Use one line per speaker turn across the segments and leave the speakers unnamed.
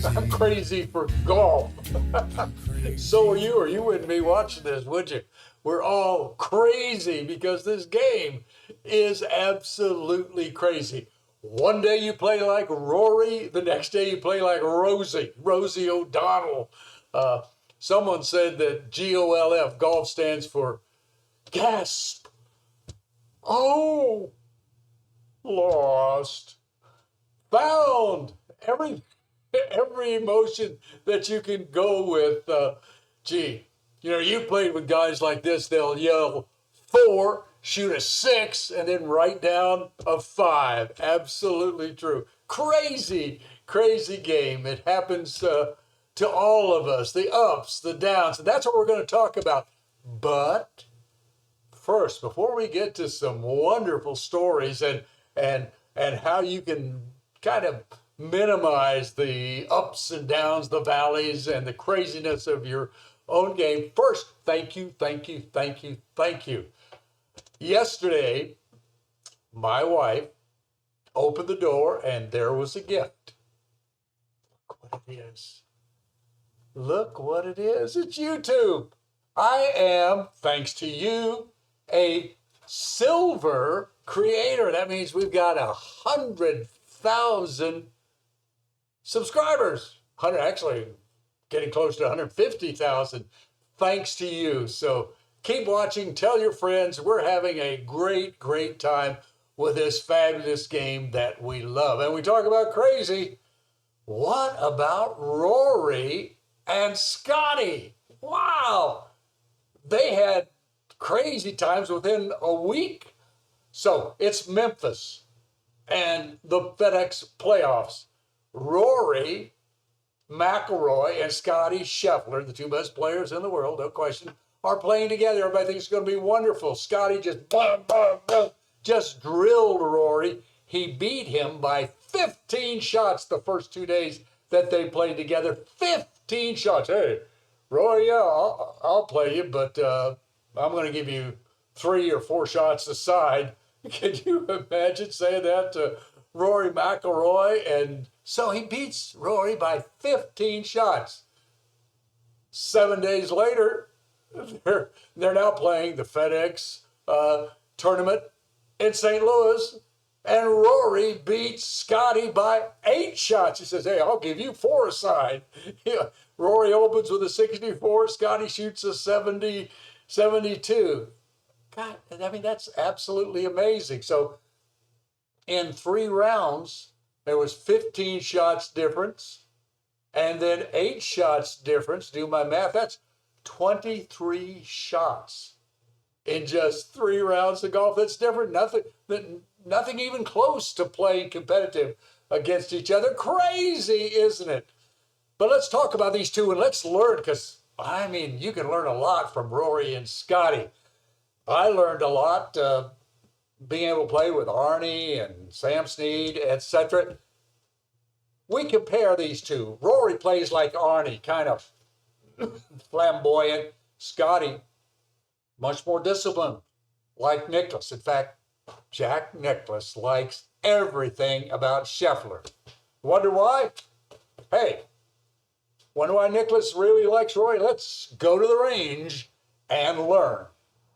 I'm crazy for golf. So are you, or you wouldn't be watching this, would you? We're all crazy because this game is absolutely crazy. One day you play like Rory, the next day you play like Rosie O'Donnell. Someone said that GOLF, golf, stands for gasp. Oh, lost, found, every emotion that you can go with. You played with guys like this. They'll yell 4, shoot a 6, and then write down a 5. Absolutely true. Crazy, crazy game. It happens to all of us, the ups, the downs, and that's what we're going to talk about. But first, before we get to some wonderful stories and how you can kind of minimize the ups and downs, the valleys, and the craziness of your own game, first, thank you. Yesterday, my wife opened the door and there was a gift. Look what it is. Look what it is. It's YouTube. I am, thanks to you, a silver creator. That means we've got 100,000 subscribers. Actually, getting close to 150,000, thanks to you. So keep watching. Tell your friends. We're having a great, great time with this fabulous game that we love. And we talk about crazy. What about Rory and Scotty? Wow. They had crazy times within a week. So it's Memphis and the FedEx Playoffs. Rory McIlroy and Scottie Scheffler, the two best players in the world, no question, are playing together. Everybody thinks it's going to be wonderful. Scotty just drilled Rory. He beat him by 15 shots the first 2 days that they played together. 15 shots. Hey, Rory, yeah, I'll play you, but I'm going to give you 3 or 4 shots aside. Can you imagine saying that to Rory McIlroy? And so he beats Rory by 15 shots. 7 days later, they're now playing the FedEx tournament in St. Louis, and Rory beats Scotty by 8 shots. He says, hey, I'll give you 4 aside. Yeah. Rory opens with a 64, Scotty shoots a 72. God, I mean, that's absolutely amazing. So in 3 rounds, there was 15 shots difference, and then 8 shots difference. Do my math, that's 23 shots in just 3 rounds of golf. That's different. Nothing even close to playing competitive against each other. Crazy, isn't it? But let's talk about these two and let's learn, because, I mean, you can learn a lot from Rory and Scotty. I learned a lot being able to play with Arnie and Sam Snead, etc. We compare these two. Rory plays like Arnie, kind of flamboyant. Scotty, much more disciplined, like Nicklaus. In fact, Jack Nicklaus likes everything about Scheffler. Wonder why? Hey, wonder why Nicklaus really likes Rory? Let's go to the range and learn.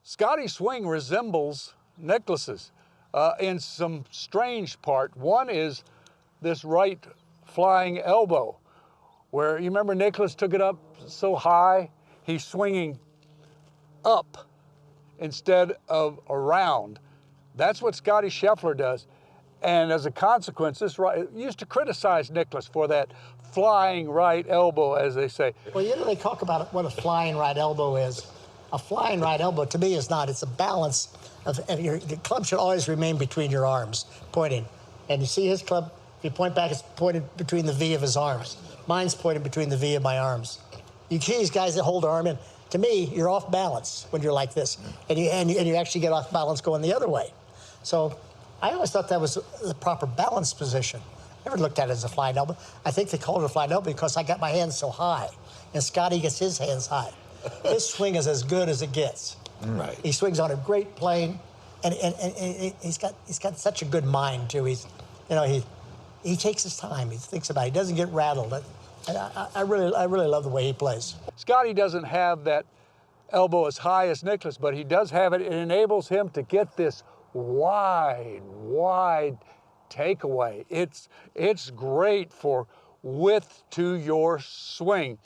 Scotty's swing resembles Nicklaus's in some strange part. One is this right flying elbow, where you remember Nicklaus took it up so high, he's swinging up instead of around. That's what Scottie Scheffler does. And as a consequence, this right used to criticize Nicklaus for that flying right elbow, as they say.
Well, you know, they talk about what a flying right elbow is. A flying right elbow, to me, is not. It's a balance of the club should always remain between your arms, pointing. And you see his club, if you point back, it's pointed between the V of his arms. Mine's pointed between the V of my arms. You see these guys that hold their arm in. To me, you're off balance when you're like this. And you actually get off balance going the other way. So I always thought that was the proper balance position. Never looked at it as a flying elbow. I think they called it a flying elbow because I got my hands so high. And Scotty gets his hands high. His swing is as good as it gets.
Right.
He swings on a great plane, and he's got such a good mind too. He's He takes his time. He thinks about it. He doesn't get rattled. I really love the way he plays.
Scotty doesn't have that elbow as high as Nicklaus, but he does have it. It enables him to get this wide takeaway. It's great for width to your swing,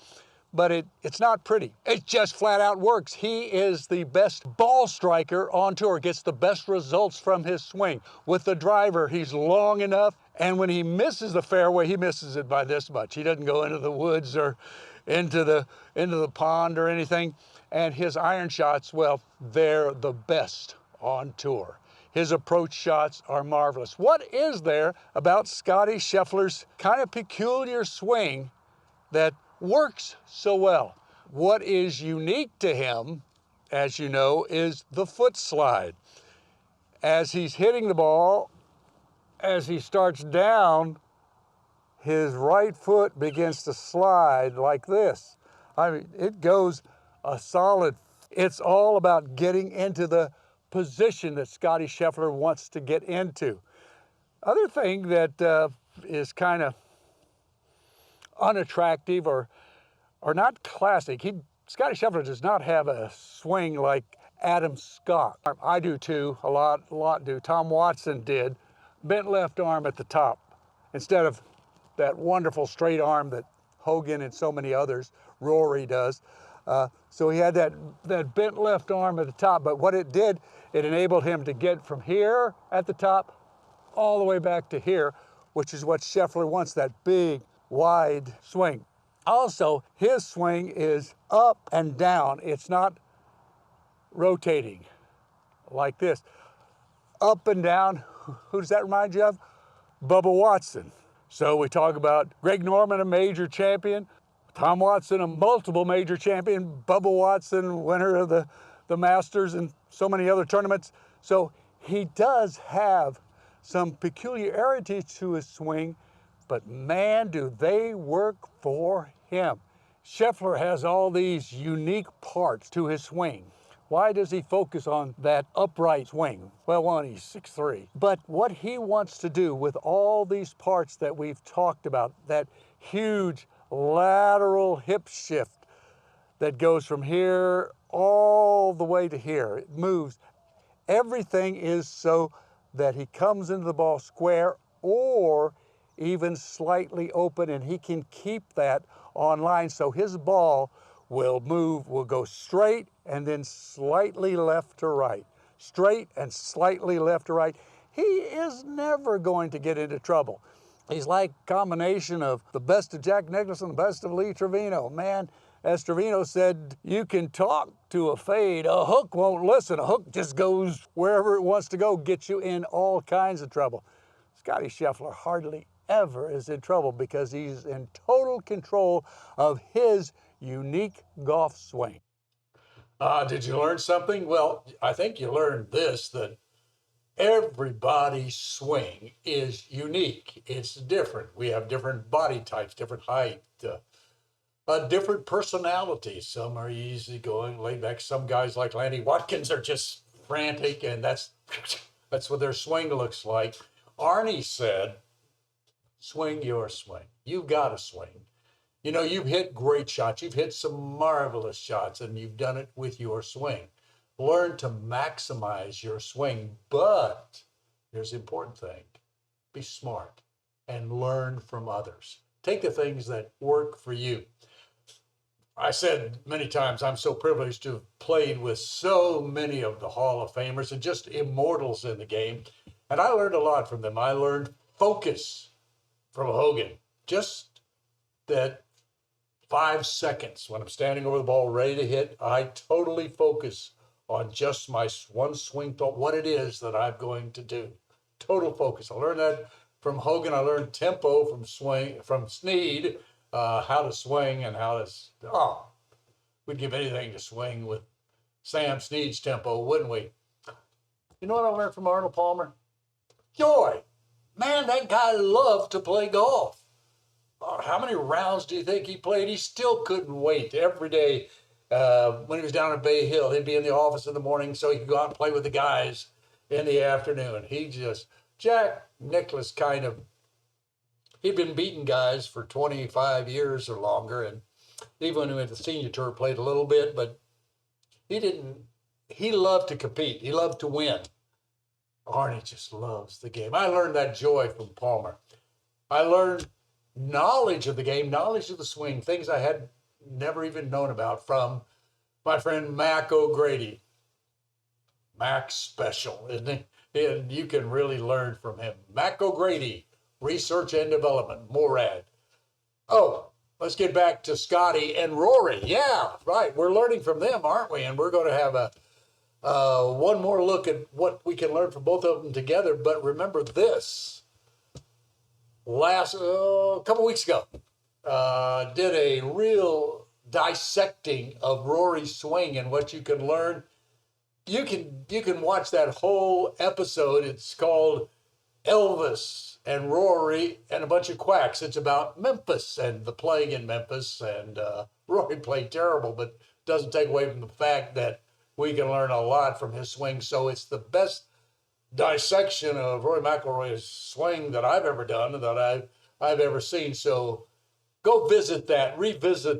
but it's not pretty. It just flat out works. He is the best ball striker on tour, gets the best results from his swing. With the driver, he's long enough, and when he misses the fairway, he misses it by this much. He doesn't go into the woods or into the pond or anything. And his iron shots, well, they're the best on tour. His approach shots are marvelous. What is there about Scottie Scheffler's kind of peculiar swing that works so well? What is unique to him, as you know, is the foot slide. As he's hitting the ball, as he starts down, his right foot begins to slide like this. I mean, it goes a solid. It's all about getting into the position that Scottie Scheffler wants to get into. Other thing that is kind of unattractive or not classic, Scottie Scheffler does not have a swing like Adam Scott. I do too, a lot do. Tom Watson did. Bent left arm at the top instead of that wonderful straight arm that Hogan and so many others, Rory does. So he had that bent left arm at the top, but what it did, it enabled him to get from here at the top all the way back to here, which is what Scheffler wants, that big, wide swing. Also, his swing is up and down. It's not rotating like this. Up and down, who does that remind you of? Bubba Watson. So we talk about Greg Norman, a major champion, Tom Watson, a multiple major champion, Bubba Watson, winner of the Masters and so many other tournaments. So he does have some peculiarities to his swing, but man, do they work for him. Scheffler has all these unique parts to his swing. Why does he focus on that upright swing? Well, one, he's 6'3". But what he wants to do with all these parts that we've talked about, that huge lateral hip shift that goes from here all the way to here, it moves. Everything is so that he comes into the ball square or even slightly open, and he can keep that on line so his ball will move, will go straight and then slightly left to right. Straight and slightly left to right. He is never going to get into trouble. He's like a combination of the best of Jack Nicklaus and the best of Lee Trevino. Man, as Trevino said, you can talk to a fade. A hook won't listen. A hook just goes wherever it wants to go, gets you in all kinds of trouble. Scottie Scheffler hardly ever is in trouble because he's in total control of his unique golf swing. Did you learn something? Well, I think you learned this, that everybody's swing is unique. It's different. We have different body types, different height, different personalities. Some are easygoing, laid back. Some guys like Lanny Watkins are just frantic, and that's what their swing looks like. Arnie said, swing your swing. You've got to swing. You know, you've hit great shots. You've hit some marvelous shots, and you've done it with your swing. Learn to maximize your swing, but here's the important thing. Be smart and learn from others. Take the things that work for you. I said many times, I'm so privileged to have played with so many of the Hall of Famers and just immortals in the game. And I learned a lot from them. I learned focus from Hogan. Just that 5 seconds when I'm standing over the ball ready to hit, I totally focus on just my one swing thought, what it is that I'm going to do. Total focus. I learned that from Hogan. I learned tempo from Snead, how to swing and how to, we'd give anything to swing with Sam Snead's tempo, wouldn't we? You know what I learned from Arnold Palmer? Joy. Man, that guy loved to play golf. How many rounds do you think he played? He still couldn't wait. Every day when he was down at Bay Hill, he'd be in the office in the morning so he could go out and play with the guys in the afternoon. Jack Nicklaus kind of he'd been beating guys for 25 years or longer, and even when he went to the senior tour, played a little bit, but he loved to compete. He loved to win. Arnie just loves the game. I learned that joy from Palmer. I learned knowledge of the game, knowledge of the swing, things I had never even known about from my friend Mac O'Grady. Mac's special, isn't he? And you can really learn from him. Mac O'Grady, research and development, Morad. Oh, let's get back to Scotty and Rory. Yeah, right. We're learning from them, aren't we? And we're going to have one more look at what we can learn from both of them together. But remember this. A couple weeks ago, did a real dissecting of Rory's swing and what you can learn. You can watch that whole episode. It's called Elvis and Rory and a bunch of quacks. It's about Memphis and the playing in Memphis. And Rory played terrible, but doesn't take away from the fact that we can learn a lot from his swing. So it's the best dissection of Rory McIlroy's swing that I've ever done and that I've ever seen. So go revisit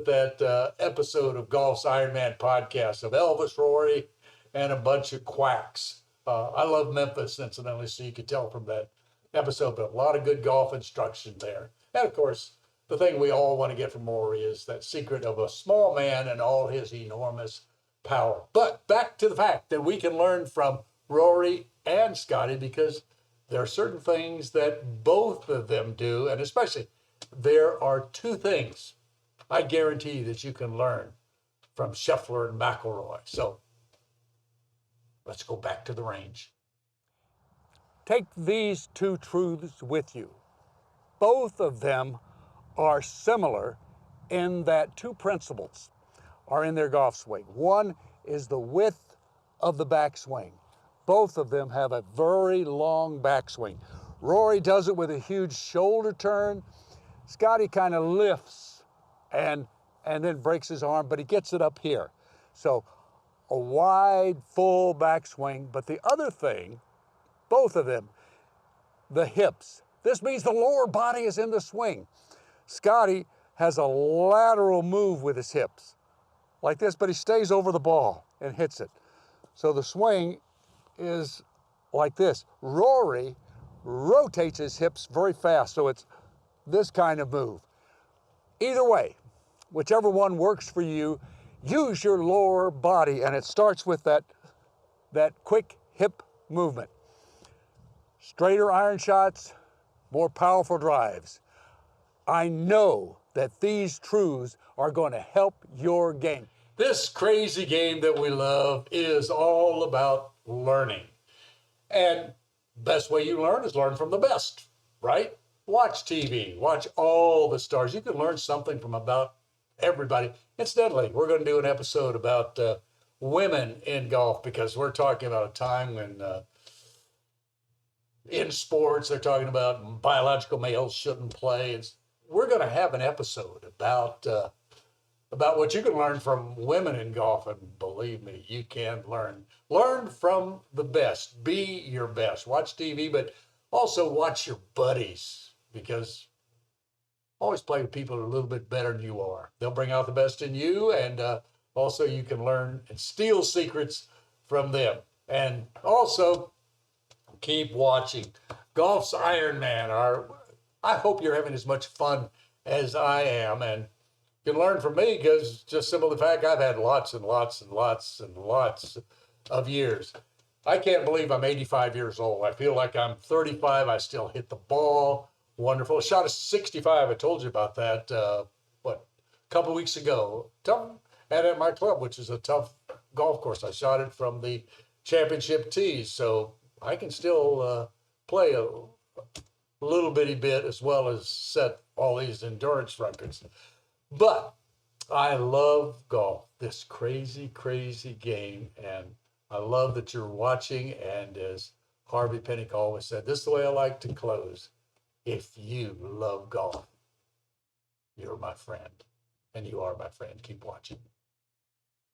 that episode of Golf's Ironman podcast of Elvis, Rory, and a bunch of quacks. I love Memphis, incidentally, so you could tell from that episode, but a lot of good golf instruction there. And of course, the thing we all want to get from Rory is that secret of a small man and all his enormous power. But back to the fact that we can learn from Rory and Scotty, because there are certain things that both of them do, and especially there are two things I guarantee that you can learn from Scheffler and McIlroy. So let's go back to the range. Take these two truths with you. Both of them are similar in that two principles are in their golf swing. One is the width of the backswing. Both of them have a very long backswing. Rory does it with a huge shoulder turn. Scotty kind of lifts and then breaks his arm, but he gets it up here. So a wide, full backswing. But the other thing, both of them, the hips. This means the lower body is in the swing. Scotty has a lateral move with his hips, like this, but he stays over the ball and hits it. So the swing is like this. Rory rotates his hips very fast, so it's this kind of move. Either way, whichever one works for you, use your lower body, and it starts with that quick hip movement. Straighter iron shots, more powerful drives. I know that these truths are going to help your game. This crazy game that we love is all about learning. And best way you learn is learn from the best, right? Watch TV, watch all the stars. You can learn something from about everybody. Incidentally, we're going to do an episode about women in golf, because we're talking about a time when in sports they're talking about biological males shouldn't play. We're going to have an episode about what you can learn from women in golf, and believe me, you can learn from the best. Be your best. Watch TV, but also watch your buddies, because always play with people who are a little bit better than you are. They'll bring out the best in you, and also you can learn and steal secrets from them. And also keep watching Golf's Ironman. I hope you're having as much fun as I am, and you can learn from me, because just simple the fact I've had lots and lots and lots and lots of years. I can't believe I'm 85 years old. I feel like I'm 35. I still hit the ball. Wonderful. I shot a 65. I told you about that, a couple weeks ago. And at my club, which is a tough golf course. I shot it from the championship tees, so I can still play a little bitty bit, as well as set all these endurance records. But I love golf, this crazy, crazy game, and I love that you're watching. And as Harvey Pinnock always said, this is the way I like to close. If you love golf, you're my friend, and you are my friend. Keep watching.